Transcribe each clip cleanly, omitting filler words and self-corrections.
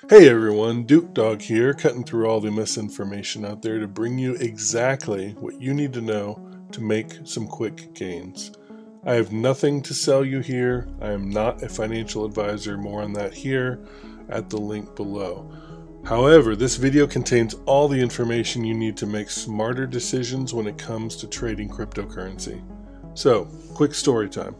Hey everyone, Duke Dog here, cutting through all the misinformation out there to bring you exactly what you need to know to make some quick gains. I have nothing to sell you here. I am not a financial advisor. More on that here at the link below. However, this video contains all the information you need to make smarter decisions when it comes to trading cryptocurrency. So, quick story time.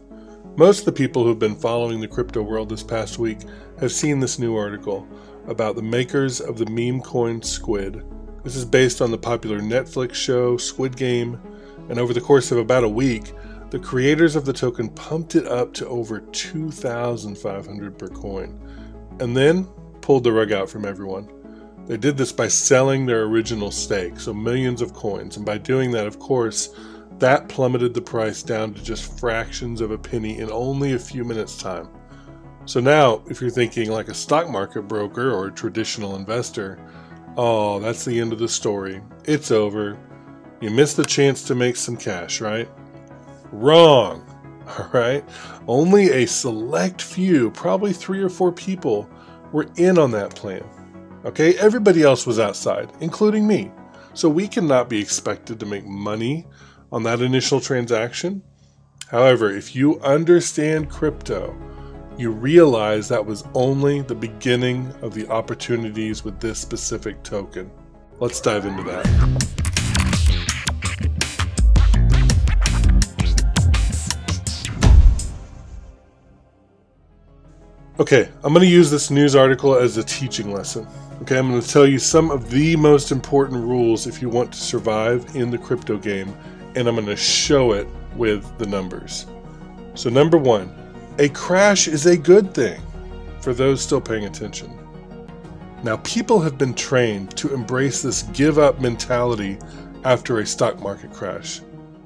Most of the people who've been following the crypto world this past week have seen this new article about the makers of the meme coin SQUID. This is based on the popular Netflix show Squid Game, and over the course of about a week, the creators of the token pumped it up to over 2,500 per coin, and then pulled the rug out from everyone. They did this by selling their original stake, so millions of coins, and by doing that, of course, that plummeted the price down to just fractions of a penny in only a few minutes' time. So now, if you're thinking like a stock market broker or a traditional investor, oh, that's the end of the story. It's over. You missed the chance to make some cash, right? Wrong. All right. Only a select few, probably 3 or 4 people, were in on that plan. Okay, everybody else was outside, including me. So we cannot be expected to make money on that initial transaction. However, if you understand crypto, you realize that was only the beginning of the opportunities with this specific token. Let's dive into that. Okay, I'm going to use this news article as a teaching lesson. Okay, I'm going to tell you some of the most important rules if you want to survive in the crypto game, and I'm going to show it with the numbers. So number 1, a crash is a good thing for those still paying attention. Now, people have been trained to embrace this give-up mentality after a stock market crash.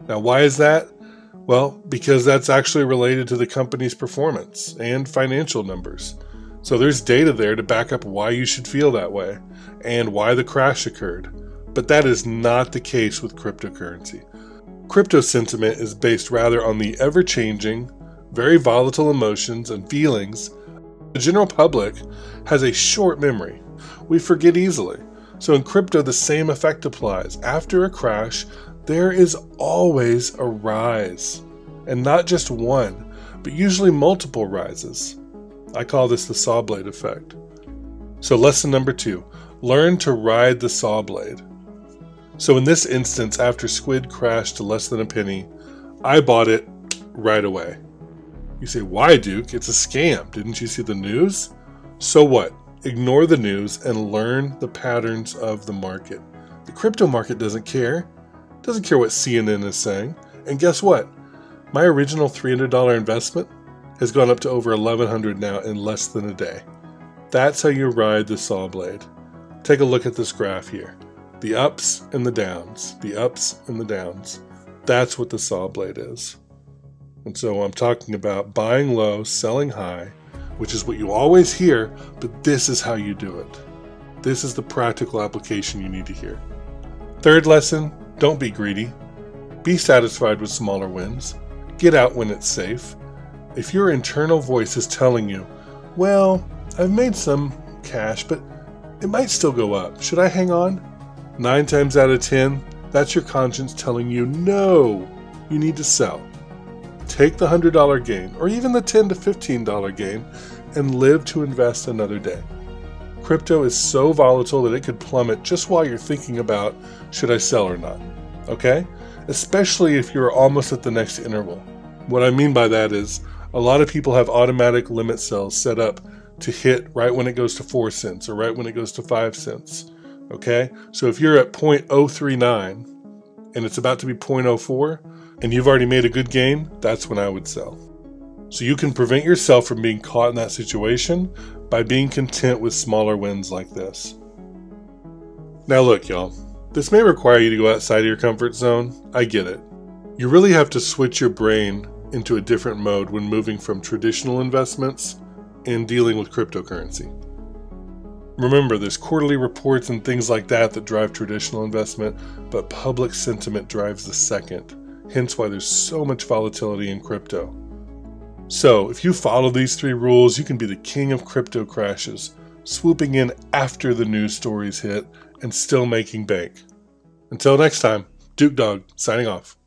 Now, why is that? Well, because that's actually related to the company's performance and financial numbers. So there's data there to back up why you should feel that way and why the crash occurred. But that is not the case with cryptocurrency. Crypto sentiment is based rather on the ever-changing, very volatile emotions and feelings. The general public has a short memory. We forget easily. So in crypto, the same effect applies. After a crash, there is always a rise. And not just one, but usually multiple rises. I call this the SAWBLADE effect. So lesson number 2, learn to ride the SAWBLADE. So in this instance, after SQUID crashed to less than a penny, I bought it right away. You say, why, Duke? It's a scam. Didn't you see the news? So what? Ignore the news and learn the patterns of the market. The crypto market doesn't care. It doesn't care what CNN is saying. And guess what? My original $300 investment has gone up to over $1,100 now in less than a day. That's how you ride the SAWBLADE. Take a look at this graph here. The ups and the downs. The ups and the downs. That's what the SAWBLADE is. And so I'm talking about buying low, selling high, which is what you always hear, but this is how you do it. This is the practical application you need to hear. Third lesson, don't be greedy. Be satisfied with smaller wins. Get out when it's safe. If your internal voice is telling you, well, I've made some cash, but it might still go up. Should I hang on? 9 times out of 10, that's your conscience telling you, no, you need to sell. Take the $100 gain, or even the $10 to $15 gain, and live to invest another day. Crypto is so volatile that it could plummet just while you're thinking about, should I sell or not? Okay? Especially if you're almost at the next interval. What I mean by that is, a lot of people have automatic limit sells set up to hit right when it goes to 4 cents, or right when it goes to 5 cents. Okay? So if you're at 0.039, and it's about to be 0.04, and you've already made a good gain, that's when I would sell. So you can prevent yourself from being caught in that situation by being content with smaller wins like this. Now look, y'all, this may require you to go outside of your comfort zone. I get it. You really have to switch your brain into a different mode when moving from traditional investments and dealing with cryptocurrency. Remember, there's quarterly reports and things like that that drive traditional investment, but public sentiment drives the second. Hence why there's so much volatility in crypto. So if you follow these 3 rules, you can be the king of crypto crashes. swooping in after the news stories hit, and still making bank. Until next time, Duke Dog, signing off.